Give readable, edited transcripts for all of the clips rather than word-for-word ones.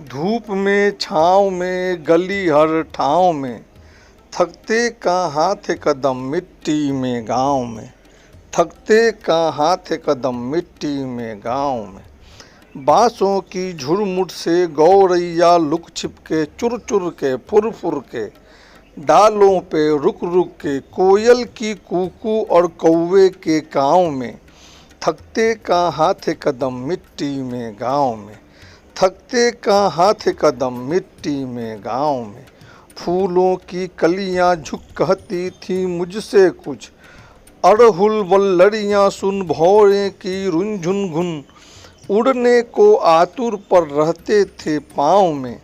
धूप में छाँव में गली हर ठाँव में, थकते कहाँ थे कदम मिट्टी में गाँव में। थकते कहाँ थे कदम मिट्टी में गाँव में। बाँसों की झुरमुट से गौरैया लुक छिप के चुर चुर के फुर फुर के, डालों पे रुक रुक के कोयल की कूकू और कौवे के काँव में। थकते कहाँ थे कदम मिट्टी में गाँव में। थकते कहाँ थे कदम मिट्टी में गाँव में। फूलों की कलियां झुक कहती थी मुझसे कुछ, अड़हुल वल्लड़ियाँ सुन भौरे की रुंझुन घुन, उड़ने को आतुर पर रहते थे पाँव में।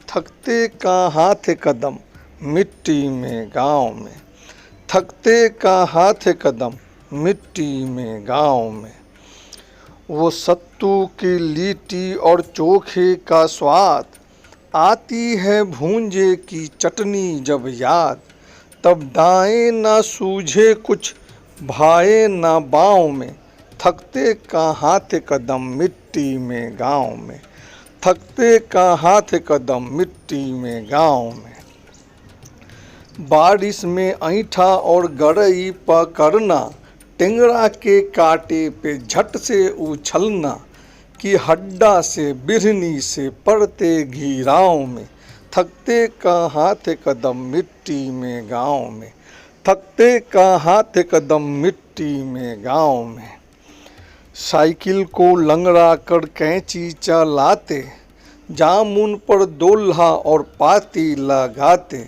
थकते कहाँ थे कदम मिट्टी में गाँव में। थकते कहाँ थे कदम मिट्टी में गाँव में। वो सत्तू की लीटी और चोखे का स्वाद, आती है भूंजे की चटनी जब याद, तब दाएं ना सूझे कुछ भाए ना बाँव में। थकते कहाँ थे कदम मिट्टी में गाँव में। थकते कहाँ थे कदम मिट्टी में गाँव में। बारिश में ऐंठा और गरई पकड़ना, टेंगरा के कांटे पे झट से उछलना, कि हड्डा से बिरहनी से पड़ते घिराव में। थकते कहाँ थे कदम मिट्टी में गाँव में। थकते कहाँ थे कदम मिट्टी में गाँव में। साइकिल को लंगड़ा कर कैंची चलाते, जामुन पर दोल्हा और पाती लगाते,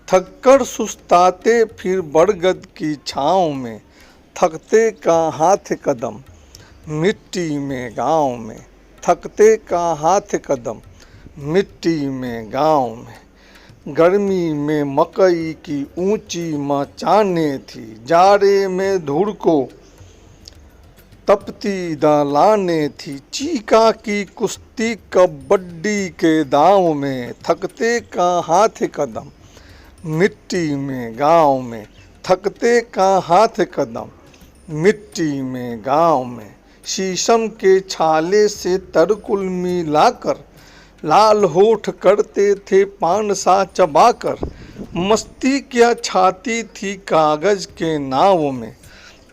थककर सुस्ताते फिर बरगद की छाँव में। थकते कहाँ थे कदम मिट्टी में गाँव में। थकते कहाँ थे कदम मिट्टी में गाँव में। गर्मी में मकई की ऊंची मचाने थी, जाड़े में धुड़ को तपती दलाने थी, चीका की कुश्ती कबड्डी के दांव में। थकते कहाँ थे कदम मिट्टी में गाँव में। थकते कहाँ थे कदम मिट्टी में गाँव में। शीशम के छाले से तरकुल मिलाकर, लाल होठ करते थे पान सा चबाकर, मस्ती क्या छाती थी कागज के नाव में।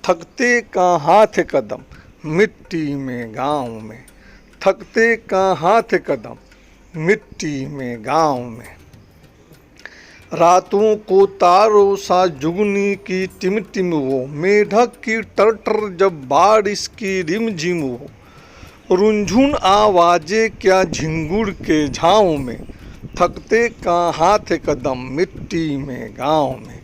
थकते कहाँ थे कदम मिट्टी में गाँव में। थकते कहाँ थे कदम मिट्टी में गाँव में। रातों को तारों सा जुगनी की टिमटिम वो, मेढक की टरटर जब बारिश की रिमझिम हो, रुंझुन आवाज़ें क्या झिंगुर के झाँव में। थकते कहाँ थे कदम मिट्टी में गाँव में।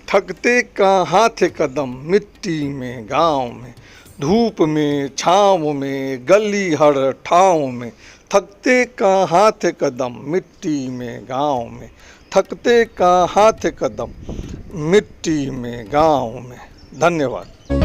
थकते कहाँ थे कदम मिट्टी में गाँव में। धूप में छाँव में गली हर ठाँव में, थकते कहाँ थे कदम मिट्टी में गाँव में। थकते कहाँ थे कदम मिट्टी में गाँव में। धन्यवाद।